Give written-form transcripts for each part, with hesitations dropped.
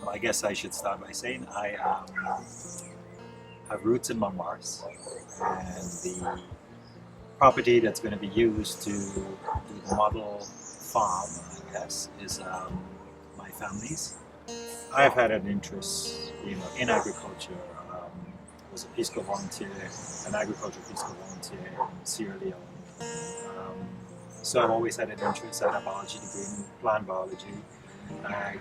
Well, I guess I should start by saying I have roots in Mt Moritz, and the property that's going to be used to do the model farm, I guess, is my family's. I've had an interest, in agriculture. I was a Peace Corps volunteer, an agricultural Peace Corps volunteer in Sierra Leone. So I've always had an interest. I had a biology degree in plant biology.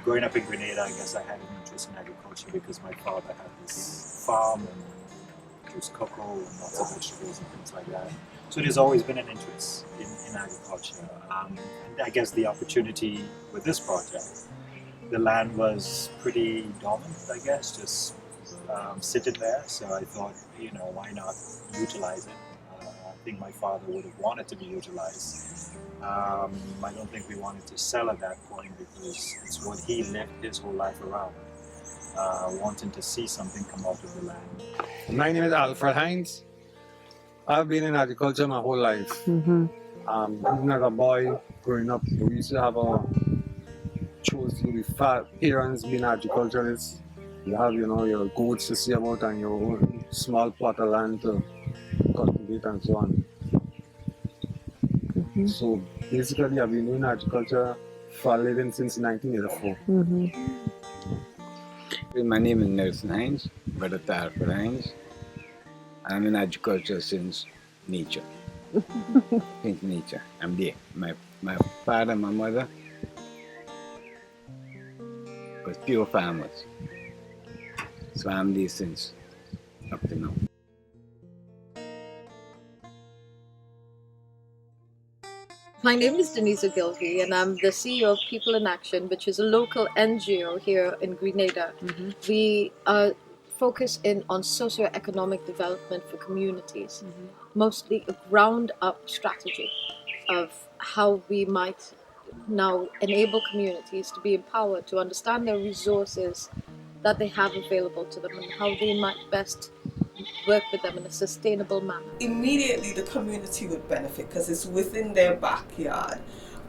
Growing up in Grenada, I guess I had an interest in agriculture because my father had this farm and produced cocoa and lots of vegetables and things like that. So there's always been an interest in agriculture. And I guess the opportunity with this project, the land was pretty dormant, I guess, just sitting there. So I thought, why not utilize it? I think my father would have wanted to be utilized. I don't think we wanted to sell at that point because it's what he lived his whole life around, wanting to see something come out of the land. My name is Alfred Hines. I've been in agriculture my whole life. Even as a boy growing up, we used to have chose to be parents being agriculturists. You have, your goats to see about and your own small plot of land to cultivate and so on. So basically, I've been doing agriculture for a living since 1984. My name is Nelson Hines, brother to Alfred Hines. I'm in agriculture since nature. Since nature. I'm there. My father and my mother was pure farmers. So I'm there since up to now. My name is Denise Ogilvie, and I'm the CEO of People in Action, which is a local NGO here in Grenada. We are focused in on socio-economic development for communities, mostly a ground-up strategy of how we might now enable communities to be empowered to understand their resources that they have available to them and how they might best work with them in a sustainable manner. Immediately the community would benefit because it's within their backyard.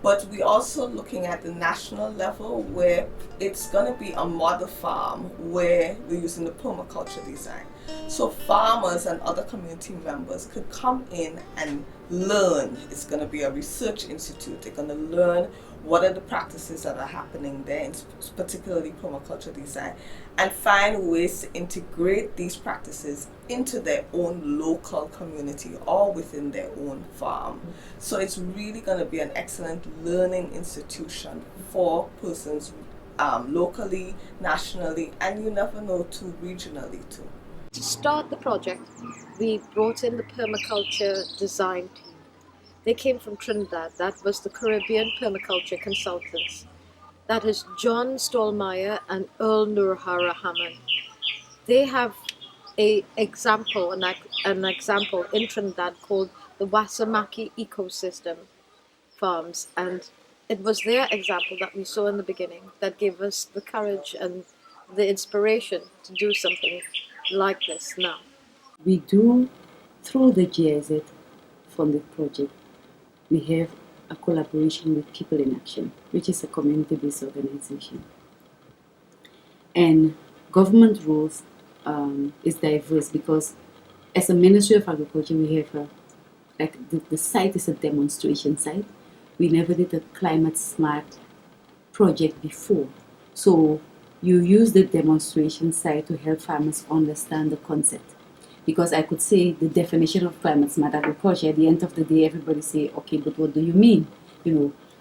But we're also looking at the national level where it's going to be a model farm where we're using the permaculture design. So farmers and other community members could come in and learn. It's going to be a research institute. They're going to learn what are the practices that are happening there, particularly permaculture design, and find ways to integrate these practices into their own local community or within their own farm. So it's really going to be an excellent learning institution for persons locally, nationally, and you never know, too, regionally too. To start the project, we brought in the permaculture design team. They came from Trinidad. That was the Caribbean Permaculture Consultants. That is John Stallmeyer and Earl Nurhara Hammond. They have an example in Trinidad called the Wasamaki Ecosystem Farms, and it was their example that we saw in the beginning that gave us the courage and the inspiration to do something like this now. We do, through the GIZ funded project, we have a collaboration with People in Action, which is a community-based organization. And government rules is diverse because as a Ministry of Agriculture, we have the site is a demonstration site. We never did a climate smart project before. So you use the demonstration site to help farmers understand the concept. Because I could say the definition of climate smart agriculture, at the end of the day, everybody say, okay, but what do you mean?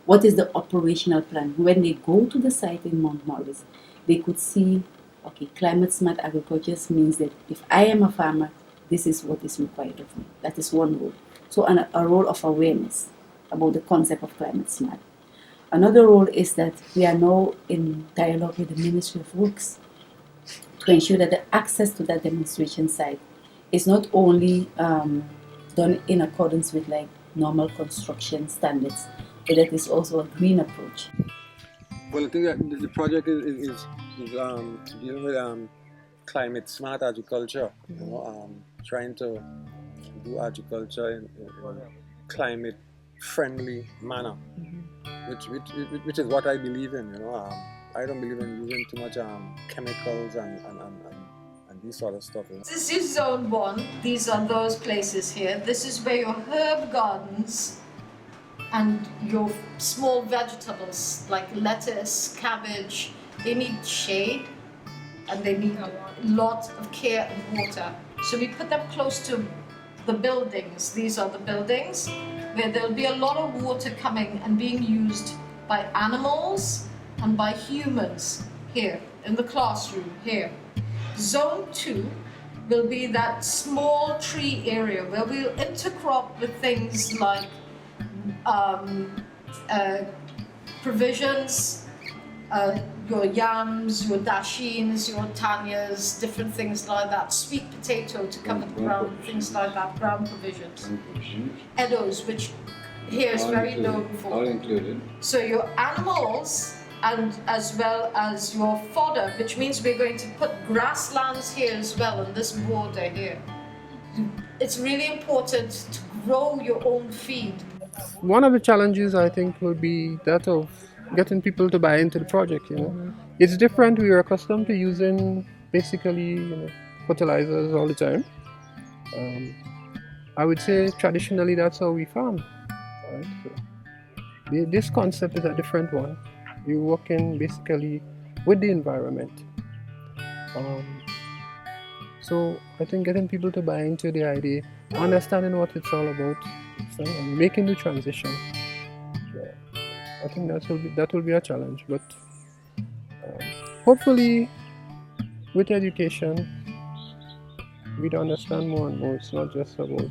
What is the operational plan? When they go to the site in Mt Moritz, they could see, okay, climate smart agriculture means that if I am a farmer, this is what is required of me. That is one role. So a role of awareness about the concept of climate smart. Another role is that we are now in dialogue with the Ministry of Works to ensure that the access to that demonstration site is not only done in accordance with normal construction standards, but that is also a green approach. Well, I think that the project is dealing with climate smart agriculture, trying to do agriculture in a climate friendly manner, which is what I believe in. I don't believe in using too much chemicals and this sort of stuff. This is zone 1. These are those places here. This is where your herb gardens and your small vegetables like lettuce, cabbage, they need shade and they need a lot of care and water. So we put them close to the buildings. These are the buildings where there'll be a lot of water coming and being used by animals and by humans here in the classroom here. Zone 2 will be that small tree area where we'll intercrop with things like provisions, your yams, your dashins, your tanyas, different things like that, sweet potato to cover the ground, things like that, ground provisions. Eddos, which here is very known for. All included. So your animals and as well as your fodder, which means we're going to put grasslands here as well on this border here. It's really important to grow your own feed. One of the challenges I think will be that of getting people to buy into the project. It's different. We are accustomed to using basically fertilizers all the time. I would say traditionally that's how we farm. Right? So this concept is a different one. You're working basically with the environment. So I think getting people to buy into the idea, understanding what it's all about, and making the transition. I think that will be a challenge, but hopefully with education we'd understand more and more. It's not just about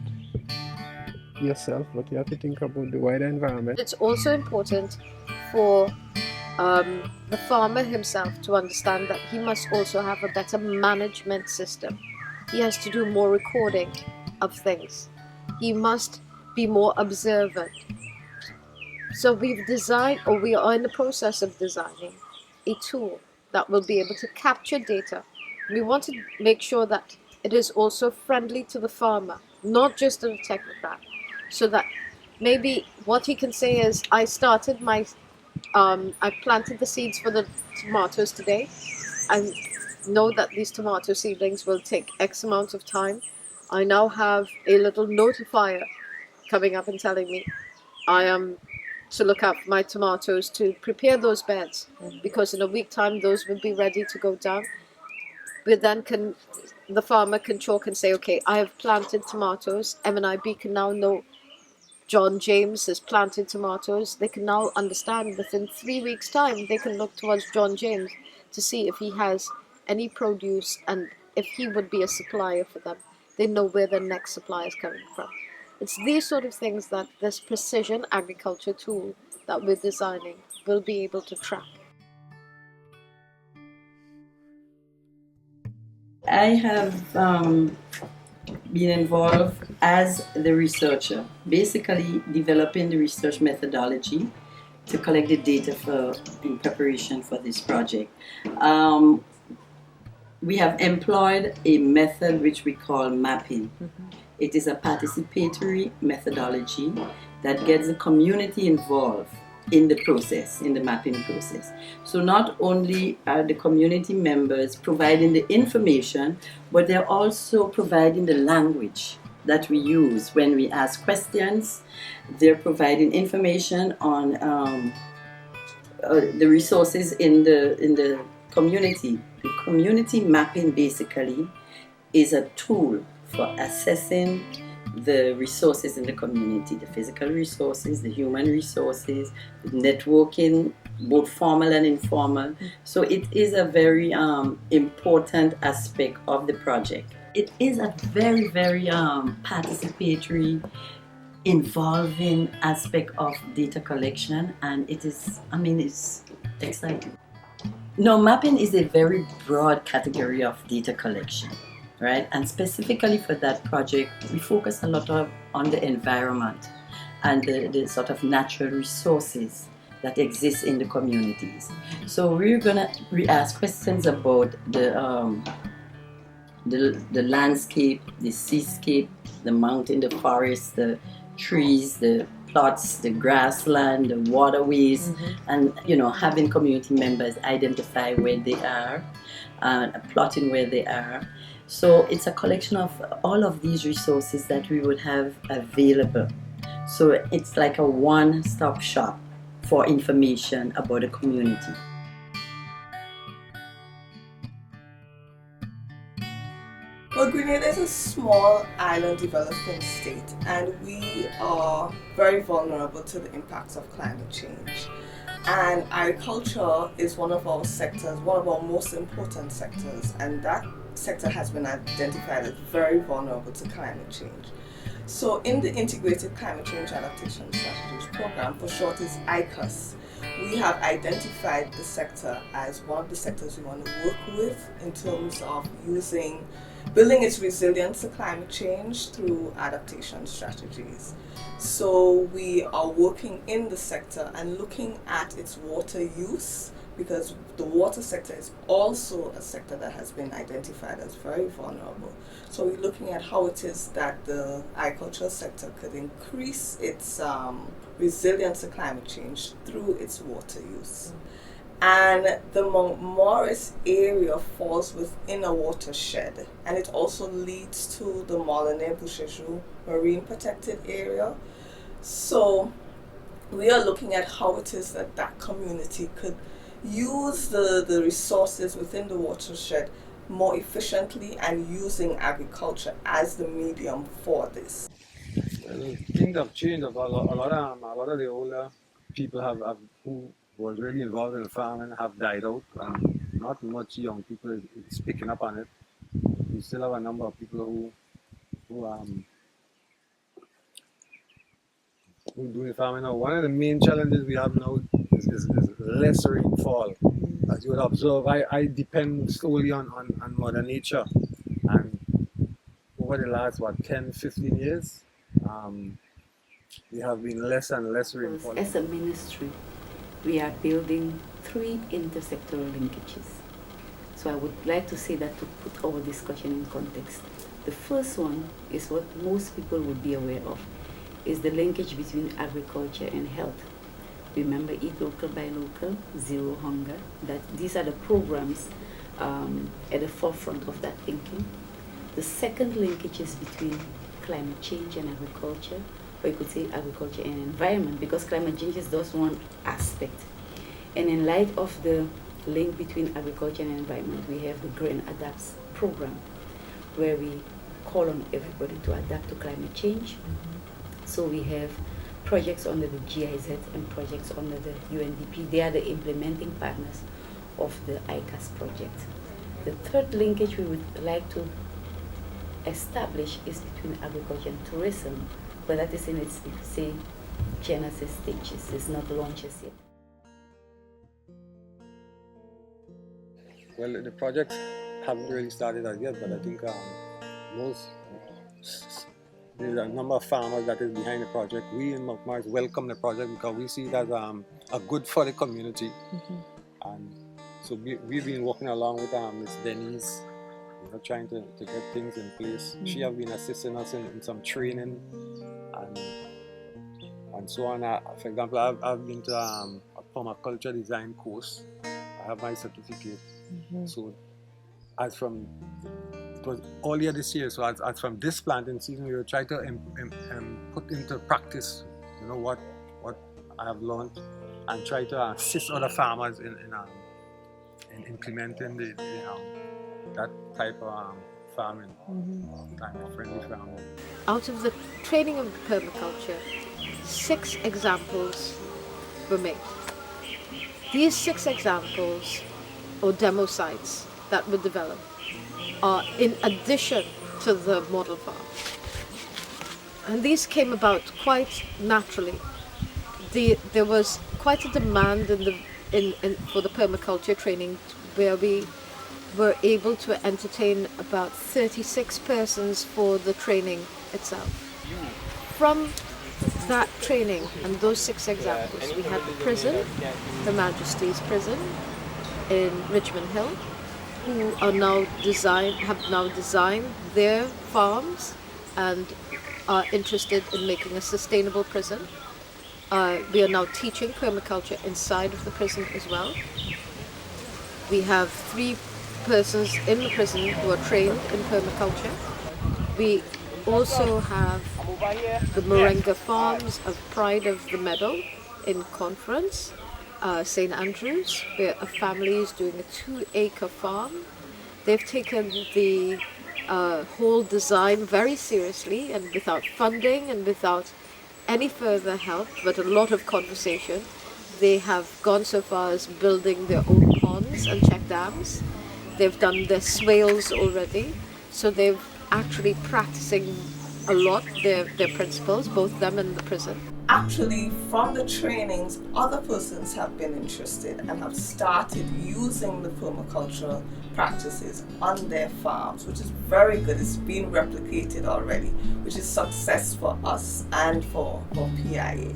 yourself, but you have to think about the wider environment. It's also important for the farmer himself to understand that he must also have a better management system. He has to do more recording of things. He must be more observant. So we've designed, or we are in the process of designing, a tool that will be able to capture data. We want to make sure that it is also friendly to the farmer, not just to the technocrat, so that maybe what he can say is, I started my I planted the seeds for the tomatoes today. I know that these tomato seedlings will take X amount of time. I now have a little notifier coming up and telling me I am to look out for my tomatoes to prepare those beds, because in a week time those will be ready to go down. But then the farmer can chalk and say, okay, I have planted tomatoes. M&IB can now know John James has planted tomatoes. They can now understand within 3 weeks' time, they can look towards John James to see if he has any produce and if he would be a supplier for them. They know where their next supply is coming from. It's these sort of things that this precision agriculture tool that we're designing will be able to track. I have been involved as the researcher, basically developing the research methodology to collect the data in preparation for this project. We have employed a method which we call mapping. It is a participatory methodology that gets the community involved in the process, in the mapping process. So not only are the community members providing the information, but they're also providing the language that we use when we ask questions. They're providing information on the resources in the community. The community mapping basically is a tool for assessing the resources in the community, the physical resources, the human resources, networking, both formal and informal. So it is a very important aspect of the project. It is a very, very participatory, involving aspect of data collection, and it is, it's exciting. Now, mapping is a very broad category of data collection. Right, and specifically for that project, we focus a lot on the environment and the sort of natural resources that exist in the communities. So we ask questions about the the landscape, the seascape, the mountain, the forest, the trees, the plots, the grassland, the waterways, and having community members identify where they are, plotting where they are. So it's a collection of all of these resources that we would have available. So it's like a one-stop shop for information about the community. Well, Grenada is a small island developing state, and we are very vulnerable to the impacts of climate change. And agriculture is one of our sectors, one of our most important sectors, and that sector has been identified as very vulnerable to climate change. So in the Integrated Climate Change Adaptation Strategies Program, for short is ICAS, we have identified the sector as one of the sectors we want to work with in terms of building its resilience to climate change through adaptation strategies. So we are working in the sector and looking at its water use, because the water sector is also a sector that has been identified as very vulnerable. So we're looking at how it is that the agricultural sector could increase its resilience to climate change through its water use. And the Mt Moritz area falls within a watershed, and it also leads to the Molineux-Bouchejou Marine Protected Area. So we are looking at how it is that that community could use the resources within the watershed more efficiently, and using agriculture as the medium for this. Well, things have changed. A lot of the older people who was really involved in farming have died out, and not much young people is picking up on it. We still have a number of people who do farming now. One of the main challenges we have now is less rainfall. As you would observe, I depend solely on Mother Nature, and over the last 10-15 years, we have been less and less rainfall. As a ministry, we are building 3 intersectoral linkages. So I would like to say that to put our discussion in context. The first one is what most people would be aware of, is the linkage between agriculture and health. Remember, Eat Local, Buy Local, Zero Hunger. These are the programs at the forefront of that thinking. The second linkage is between climate change and agriculture, or you could say agriculture and environment, because climate change is just one aspect. And in light of the link between agriculture and environment, we have the Green Adapts program, where we call on everybody to adapt to climate change. So we have projects under the GIZ and projects under the UNDP. They are the implementing partners of the ICAS project. The third linkage we would like to establish is between agriculture and tourism, but that is in its, say, genesis stages. It's not launched yet. Well, the projects haven't really started as yet, but I think there's a number of farmers that is behind the project. We in Mt Moritz welcome the project because we see it as a good for the community. And so we've been working along with Ms. Denise, trying to get things in place. She has been assisting us in some training and so on. For example, I've been to a permaculture design course. I have my certificate. So it was earlier this year, so as from this planting season, we will try to put into practice, what I have learned, and try to assist other farmers in implementing that type of farming, climate-friendly farming. Out of the training of permaculture, 6 examples were made. These 6 examples, or demo sites that were developed, are in addition to the model farm. And these came about quite naturally. There was quite a demand for the permaculture training, where we were able to entertain about 36 persons for the training itself. From that training and those 6 examples, we had the prison, Her Majesty's Prison in Richmond Hill. who are have now designed their farms and are interested in making a sustainable prison. We are now teaching permaculture inside of the prison as well. We have 3 persons in the prison who are trained in permaculture. We also have the Moringa Farms of Pride of the Meadow in Conference, St. Andrews, where a family is doing a 2-acre farm. They've taken the whole design very seriously, and without funding and without any further help, but a lot of conversation, they have gone so far as building their own ponds and check dams. They've done their swales already, so they're actually practicing a lot their principles, both them and the prison. Actually, from the trainings, other persons have been interested and have started using the permacultural practices on their farms, which is very good. It's been replicated already, which is success for us and for PIA.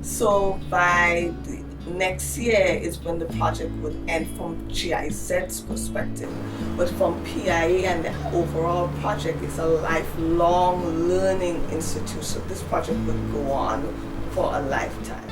So by the next year is when the project would end from GIZ's perspective, but from PIA and the overall project, it's a lifelong learning institute, so this project would go on for a lifetime.